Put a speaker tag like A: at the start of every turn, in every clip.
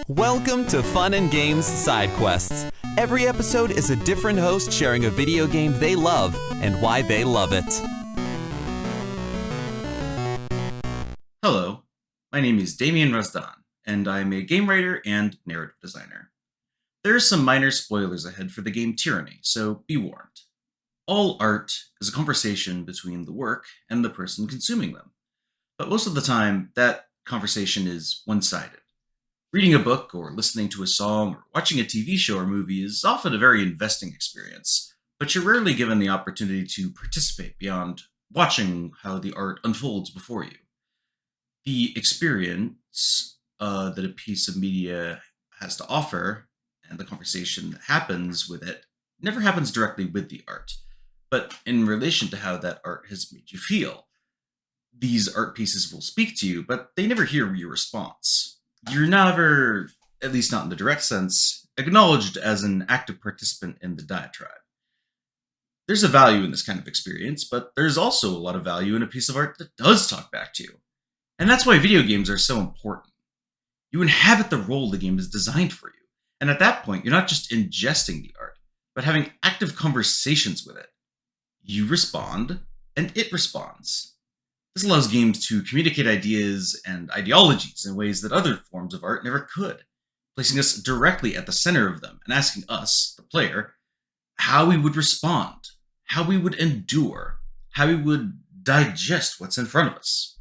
A: Welcome to Fun and Games Side Quests. Every episode is a different host sharing a video game they love and why they love it.
B: Hello, my name is Damien Razdan, and I'm a game writer and narrative designer. There are some minor spoilers ahead for the game Tyranny, so be warned. All art is a conversation between the work and the person consuming them, but most of the time, that conversation is one-sided. Reading a book, or listening to a song, or watching a TV show or movie is often a very investing experience, but you're rarely given the opportunity to participate beyond watching how the art unfolds before you. The experience that a piece of media has to offer, and the conversation that happens with it, never happens directly with the art, but in relation to how that art has made you feel. These art pieces will speak to you, but they never hear your response. You're never, at least not in the direct sense, acknowledged as an active participant in the diatribe. There's a value in this kind of experience, but there's also a lot of value in a piece of art that does talk back to you. And that's why video games are so important. You inhabit the role the game is designed for you. And at that point, you're not just ingesting the art, but having active conversations with it. You respond, and it responds. This allows games to communicate ideas and ideologies in ways that other forms of art never could, placing us directly at the center of them and asking us, the player, how we would respond, how we would endure, how we would digest what's in front of us.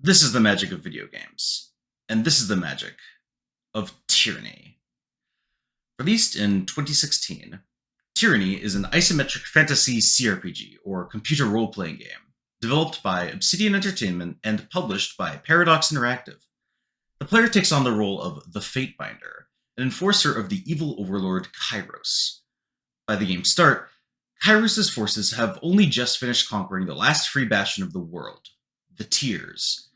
B: This is the magic of video games, and this is the magic of Tyranny. Released in 2016, Tyranny is an isometric fantasy CRPG, or computer role-playing game, developed by Obsidian Entertainment and published by Paradox Interactive. The player takes on the role of the Fatebinder, an enforcer of the evil overlord Kairos. By the game's start, Kairos' forces have only just finished conquering the last free bastion of the world, the Tears.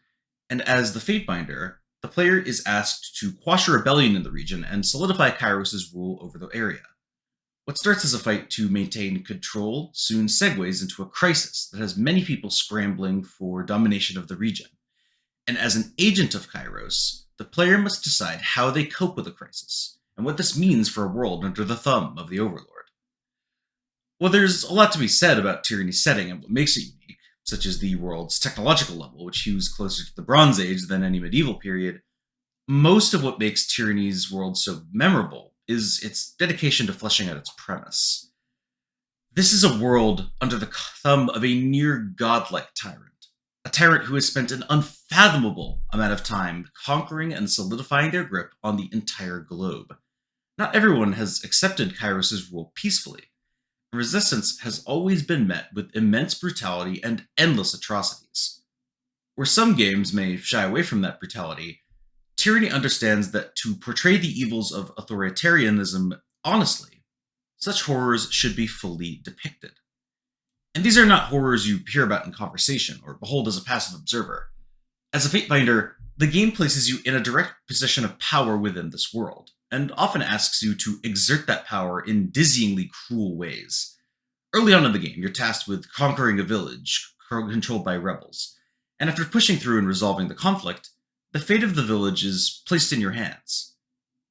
B: And as the Fatebinder, the player is asked to quash a rebellion in the region and solidify Kairos' rule over the area. What starts as a fight to maintain control soon segues into a crisis that has many people scrambling for domination of the region. And as an agent of Kairos, the player must decide how they cope with the crisis, and what this means for a world under the thumb of the Overlord. Well, there's a lot to be said about Tyranny's setting and what makes it unique, such as the world's technological level, which hews closer to the Bronze Age than any medieval period. Most of what makes Tyranny's world so memorable is its dedication to fleshing out its premise. This is a world under the thumb of a near godlike tyrant, a tyrant who has spent an unfathomable amount of time conquering and solidifying their grip on the entire globe. Not everyone has accepted Kairos' rule peacefully. Resistance has always been met with immense brutality and endless atrocities. Where some games may shy away from that brutality, Tyranny understands that to portray the evils of authoritarianism honestly, such horrors should be fully depicted. And these are not horrors you hear about in conversation or behold as a passive observer. As a Fatebinder, the game places you in a direct position of power within this world, and often asks you to exert that power in dizzyingly cruel ways. Early on in the game, you're tasked with conquering a village controlled by rebels, and after pushing through and resolving the conflict, the fate of the village is placed in your hands.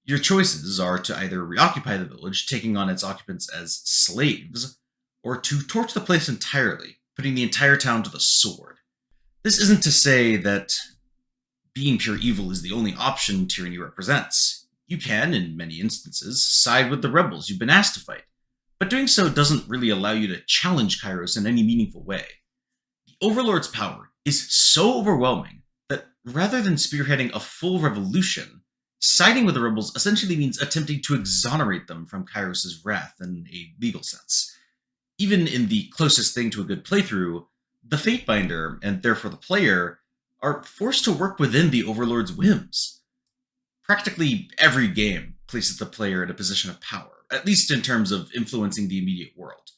B: Your choices are to either reoccupy the village, taking on its occupants as slaves, or to torch the place entirely, putting the entire town to the sword. This isn't to say that being pure evil is the only option Tyranny represents. You can, in many instances, side with the rebels you've been asked to fight, but doing so doesn't really allow you to challenge Kairos in any meaningful way. The Overlord's power is so overwhelming that rather than spearheading a full revolution, siding with the rebels essentially means attempting to exonerate them from Kairos' wrath in a legal sense. Even in the closest thing to a good playthrough, the Fatebinder, and therefore the player, are forced to work within the Overlord's whims. Practically every game places the player in a position of power, at least in terms of influencing the immediate world.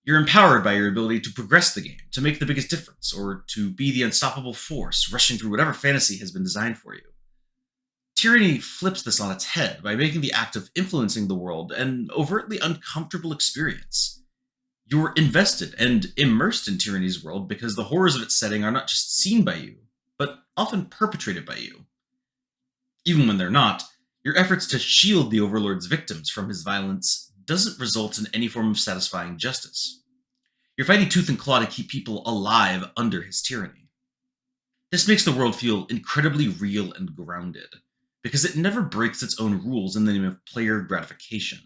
B: You're empowered by your ability to progress the game, to make the biggest difference, or to be the unstoppable force rushing through whatever fantasy has been designed for you. Tyranny flips this on its head by making the act of influencing the world an overtly uncomfortable experience. You're invested and immersed in Tyranny's world because the horrors of its setting are not just seen by you, but often perpetrated by you. Even when they're not, Your efforts to shield the Overlord's victims from his violence doesn't result in any form of satisfying justice. You're fighting tooth and claw to keep people alive under his tyranny. This makes the world feel incredibly real and grounded, because it never breaks its own rules in the name of player gratification.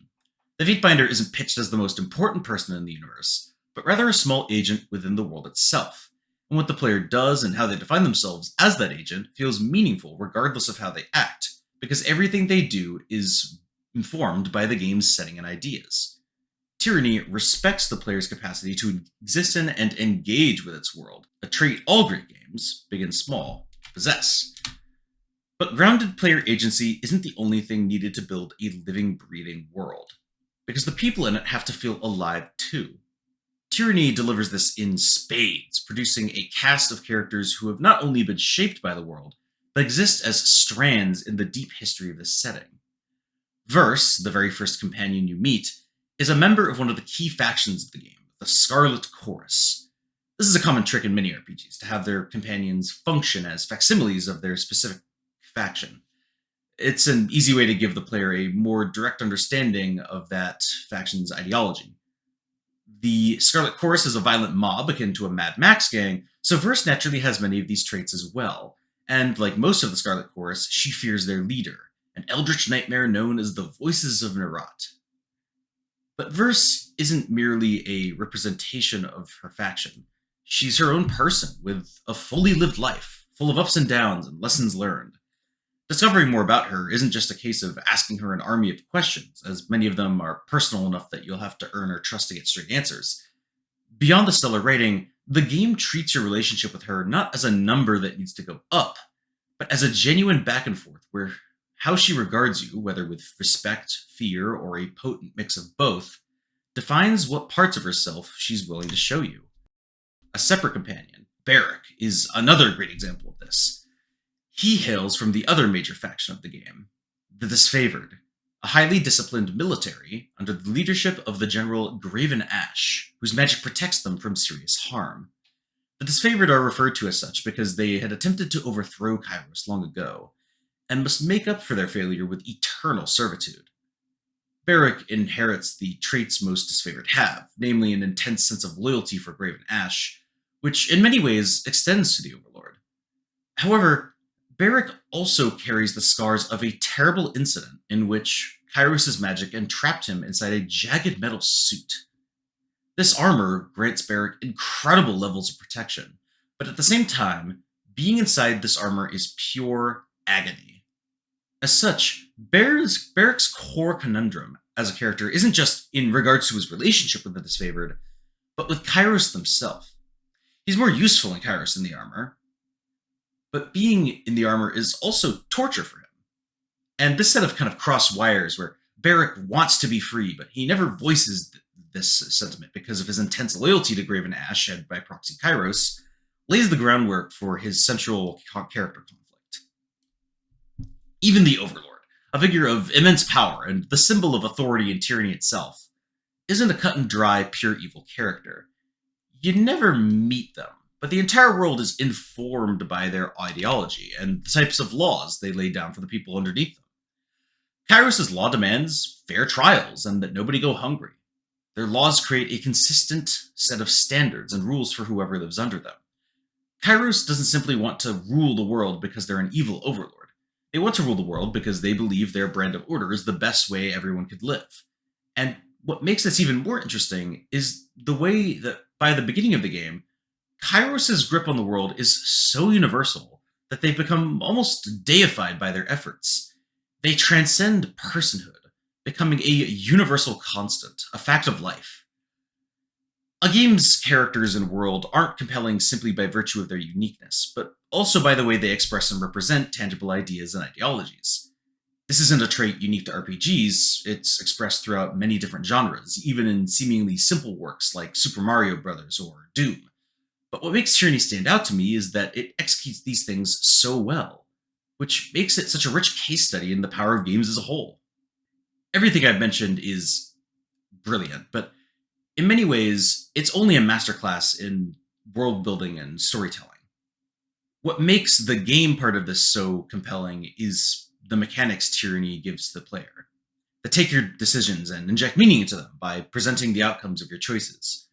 B: The Fatebinder isn't pitched as the most important person in the universe, but rather a small agent within the world itself, and what the player does and how they define themselves as that agent feels meaningful regardless of how they act, because everything they do is informed by the game's setting and ideas. Tyranny respects the player's capacity to exist in and engage with its world, a trait all great games, big and small, possess. But grounded player agency isn't the only thing needed to build a living, breathing world, because the people in it have to feel alive too. Tyranny delivers this in spades, producing a cast of characters who have not only been shaped by the world, but exist as strands in the deep history of this setting. Verse, the very first companion you meet, is a member of one of the key factions of the game, the Scarlet Chorus. This is a common trick in many RPGs, to have their companions function as facsimiles of their specific faction. It's an easy way to give the player a more direct understanding of that faction's ideology. The Scarlet Chorus is a violent mob akin to a Mad Max gang, so Verse naturally has many of these traits as well, and like most of the Scarlet Chorus, she fears their leader, an eldritch nightmare known as the Voices of Nerat. But Verse isn't merely a representation of her faction. She's her own person, with a fully lived life, full of ups and downs and lessons learned. Discovering more about her isn't just a case of asking her an army of questions, as many of them are personal enough that you'll have to earn her trust to get straight answers. Beyond the stellar rating, the game treats your relationship with her not as a number that needs to go up, but as a genuine back and forth where how she regards you, whether with respect, fear, or a potent mix of both, defines what parts of herself she's willing to show you. A separate companion, Barrack, is another great example of this. He hails from the other major faction of the game, the Disfavored, a highly disciplined military under the leadership of the General Graven Ash, whose magic protects them from serious harm. The Disfavored are referred to as such because they had attempted to overthrow Kairos long ago, and must make up for their failure with eternal servitude. Barrack inherits the traits most Disfavored have, namely an intense sense of loyalty for Graven Ash, which in many ways extends to the Overlord. However, Barrack also carries the scars of a terrible incident in which Kairos' magic entrapped him inside a jagged metal suit. This armor grants Barrack incredible levels of protection, but at the same time, being inside this armor is pure agony. As such, Barrack's core conundrum as a character isn't just in regards to his relationship with the Disfavored, but with Kairos themselves. He's more useful in Kairos than the armor, but being in the armor is also torture for him. And this set of kind of cross wires where Barrack wants to be free, but he never voices this sentiment because of his intense loyalty to Graven Ash and by proxy Kairos, lays the groundwork for his central character conflict. Even the Overlord, a figure of immense power and the symbol of authority and tyranny itself, isn't a cut and dry, pure evil character. You never meet them, but the entire world is informed by their ideology and the types of laws they lay down for the people underneath them. Kairos' law demands fair trials and that nobody go hungry. Their laws create a consistent set of standards and rules for whoever lives under them. Kairos doesn't simply want to rule the world because they're an evil overlord. They want to rule the world because they believe their brand of order is the best way everyone could live. And what makes this even more interesting is the way that, by the beginning of the game, Kairos' grip on the world is so universal that they've become almost deified by their efforts. They transcend personhood, becoming a universal constant, a fact of life. A game's characters and world aren't compelling simply by virtue of their uniqueness, but also by the way they express and represent tangible ideas and ideologies. This isn't a trait unique to RPGs, it's expressed throughout many different genres, even in seemingly simple works like Super Mario Bros. Or Doom. But what makes Tyranny stand out to me is that it executes these things so well, which makes it such a rich case study in the power of games as a whole. Everything I've mentioned is brilliant, but in many ways, it's only a masterclass in world building and storytelling. What makes the game part of this so compelling is the mechanics Tyranny gives the player, that take your decisions and inject meaning into them by presenting the outcomes of your choices.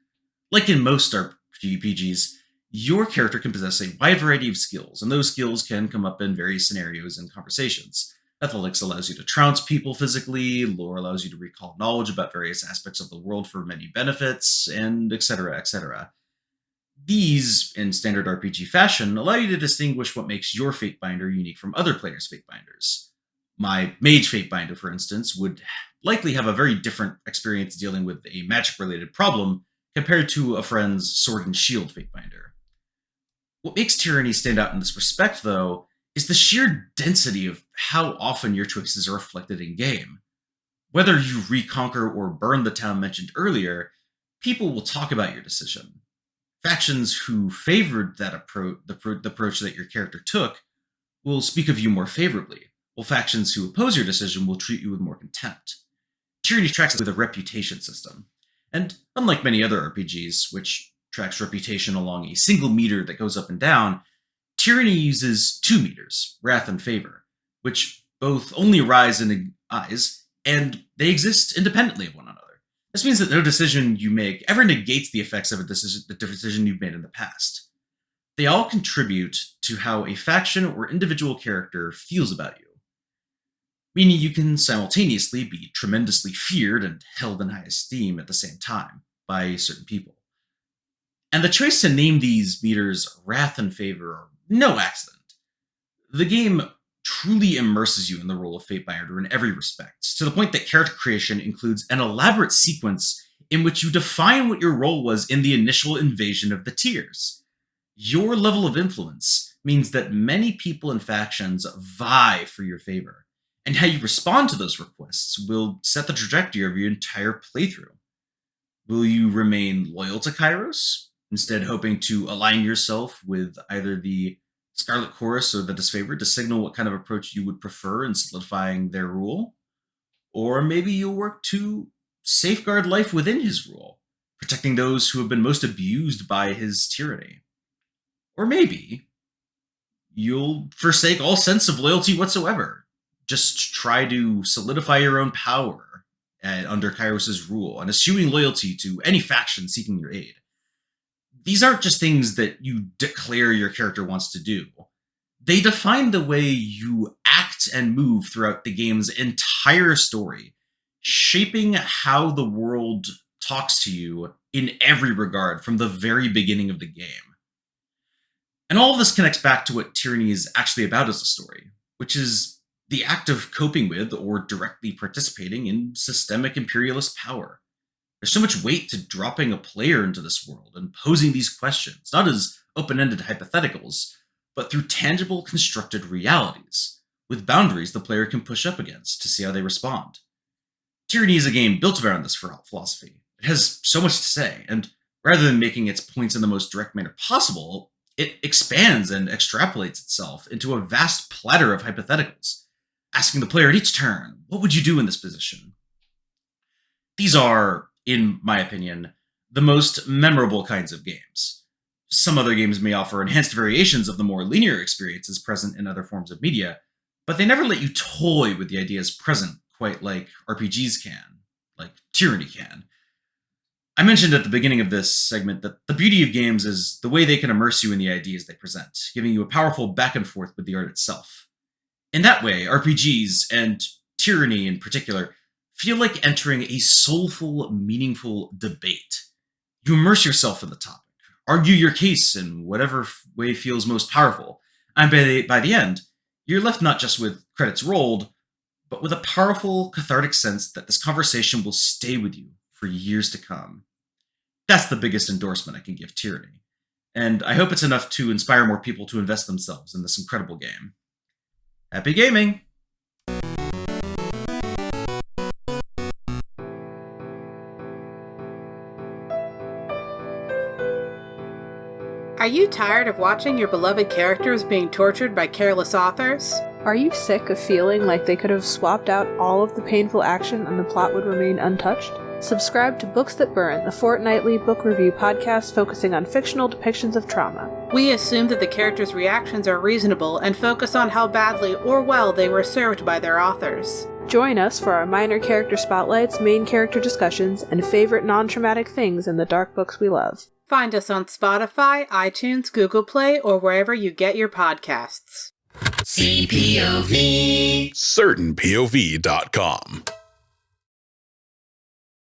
B: Like in most RPGs, your character can possess a wide variety of skills, and those skills can come up in various scenarios and conversations. Athletics allows you to trounce people physically, lore allows you to recall knowledge about various aspects of the world for many benefits, and etc., etc. These, in standard RPG fashion, allow you to distinguish what makes your Fatebinder unique from other players' Fatebinders. My Mage Fatebinder, for instance, would likely have a very different experience dealing with a magic-related problem compared to a friend's Sword and Shield Fatebinder. What makes Tyranny stand out in this respect, though, is the sheer density of how often your choices are reflected in-game. Whether you reconquer or burn the town mentioned earlier, people will talk about your decision. Factions who favored that the approach that your character took will speak of you more favorably, while factions who oppose your decision will treat you with more contempt. Tyranny tracks with a reputation system, and unlike many other RPGs, which tracks reputation along a single meter that goes up and down, Tyranny uses 2 meters, wrath and favor, which both only rise in eyes, and they exist independently of one another. This means that no decision you make ever negates the effects of the decision you've made in the past. They all contribute to how a faction or individual character feels about you, meaning you can simultaneously be tremendously feared and held in high esteem at the same time by certain people. And the choice to name these meters Wrath and Favor are no accident. The game truly immerses you in the role of Fatebinder in every respect, to the point that character creation includes an elaborate sequence in which you define what your role was in the initial invasion of the tiers. Your level of influence means that many people and factions vie for your favor, and how you respond to those requests will set the trajectory of your entire playthrough. Will you remain loyal to Kairos, instead hoping to align yourself with either the Scarlet Chorus or the Disfavored to signal what kind of approach you would prefer in solidifying their rule? Or maybe you'll work to safeguard life within his rule, protecting those who have been most abused by his tyranny. Or maybe you'll forsake all sense of loyalty whatsoever. Just try to solidify your own power under Kairos' rule and eschewing loyalty to any faction seeking your aid. These aren't just things that you declare your character wants to do. They define the way you act and move throughout the game's entire story, shaping how the world talks to you in every regard from the very beginning of the game. And all of this connects back to what Tyranny is actually about as a story, which is the act of coping with or directly participating in systemic imperialist power. There's so much weight to dropping a player into this world and posing these questions, not as open-ended hypotheticals, but through tangible, constructed realities, with boundaries the player can push up against to see how they respond. Tyranny is a game built around this philosophy. It has so much to say, and rather than making its points in the most direct manner possible, it expands and extrapolates itself into a vast platter of hypotheticals, asking the player at each turn, what would you do in this position? These are, in my opinion, the most memorable kinds of games. Some other games may offer enhanced variations of the more linear experiences present in other forms of media, but they never let you toy with the ideas present quite like RPGs can, like Tyranny can. I mentioned at the beginning of this segment that the beauty of games is the way they can immerse you in the ideas they present, giving you a powerful back and forth with the art itself. In that way, RPGs, and Tyranny in particular, feel like entering a soulful, meaningful debate. You immerse yourself in the topic, argue your case in whatever way feels most powerful, and by the end, you're left not just with credits rolled, but with a powerful, cathartic sense that this conversation will stay with you for years to come. That's the biggest endorsement I can give Tyranny, and I hope it's enough to inspire more people to invest themselves in this incredible game. Happy gaming!
C: Are you tired of watching your beloved characters being tortured by careless authors?
D: Are you sick of feeling like they could have swapped out all of the painful action and the plot would remain untouched? Subscribe to Books That Burn, the fortnightly book review podcast focusing on fictional depictions of trauma.
C: We assume that the characters' reactions are reasonable and focus on how badly or well they were served by their authors.
D: Join us for our minor character spotlights, main character discussions, and favorite non-traumatic things in the dark books we love.
C: Find us on Spotify, iTunes, Google Play, or wherever you get your podcasts.
E: CPOV. CertainPOV.com.